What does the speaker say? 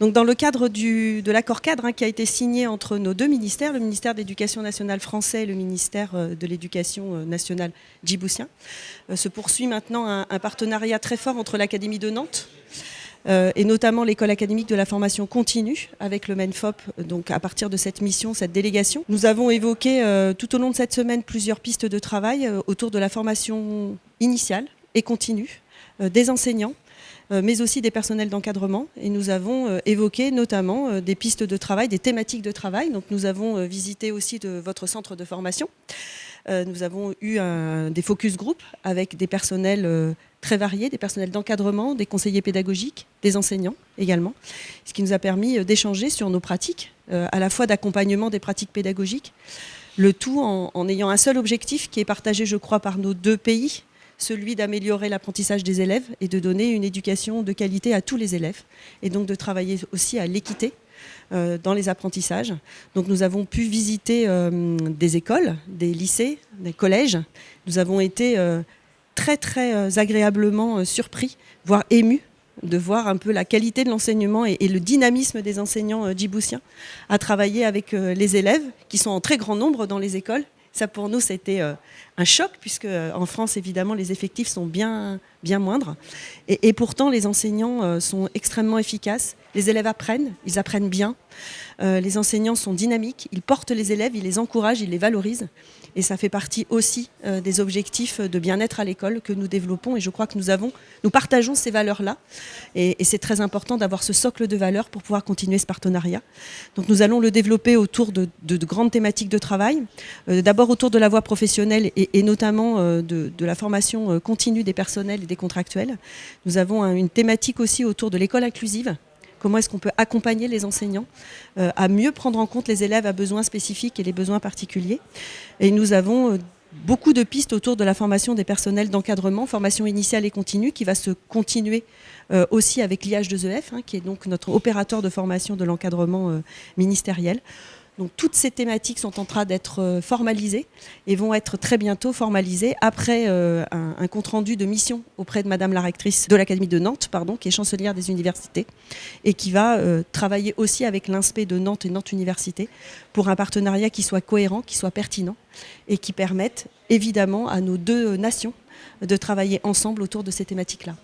Donc dans le cadre de l'accord cadre qui a été signé entre nos deux ministères, le ministère de l'Éducation nationale français et le ministère de l'Éducation nationale djiboutien, se poursuit maintenant un partenariat très fort entre l'Académie de Nantes et notamment l'école académique de la formation continue avec le MENFOP. Donc à partir de cette mission, cette délégation, nous avons évoqué tout au long de cette semaine plusieurs pistes de travail autour de la formation initiale et continue des enseignants, mais aussi des personnels d'encadrement. Et nous avons évoqué notamment des pistes de travail, des thématiques de travail. Donc nous avons visité aussi votre centre de formation. Nous avons eu des focus group avec des personnels très variés, des personnels d'encadrement, des conseillers pédagogiques, des enseignants également, ce qui nous a permis d'échanger sur nos pratiques, à la fois d'accompagnement des pratiques pédagogiques, le tout en ayant un seul objectif qui est partagé, je crois, par nos deux pays, celui d'améliorer l'apprentissage des élèves et de donner une éducation de qualité à tous les élèves, et donc de travailler aussi à l'équité dans les apprentissages. Donc nous avons pu visiter des écoles, des lycées, des collèges. Nous avons été très agréablement surpris, voire émus, de voir un peu la qualité de l'enseignement et le dynamisme des enseignants djiboutiens à travailler avec les élèves qui sont en très grand nombre dans les écoles. Ça pour nous c'était un choc puisque en France évidemment les effectifs sont bien moindres et pourtant les enseignants sont extrêmement efficaces. Les élèves apprennent, ils apprennent bien. Les enseignants sont dynamiques, ils portent les élèves, ils les encouragent, ils les valorisent. Et ça fait partie aussi des objectifs de bien-être à l'école que nous développons. Et je crois que nous partageons ces valeurs-là. Et c'est très important d'avoir ce socle de valeurs pour pouvoir continuer ce partenariat. Donc nous allons le développer autour de grandes thématiques de travail. D'abord autour de la voie professionnelle et notamment de la formation continue des personnels et des contractuels. Nous avons une thématique aussi autour de l'école inclusive. Comment est-ce qu'on peut accompagner les enseignants à mieux prendre en compte les élèves à besoins spécifiques et les besoins particuliers. Et nous avons beaucoup de pistes autour de la formation des personnels d'encadrement, formation initiale et continue, qui va se continuer aussi avec l'IH2EF, qui est donc notre opérateur de formation de l'encadrement ministériel. Donc toutes ces thématiques sont en train d'être formalisées et vont être très bientôt formalisées après un compte-rendu de mission auprès de Madame la rectrice de l'Académie de Nantes, qui est chancelière des universités et qui va travailler aussi avec l'INSPE de Nantes et Nantes Université pour un partenariat qui soit cohérent, qui soit pertinent et qui permette évidemment à nos deux nations de travailler ensemble autour de ces thématiques-là.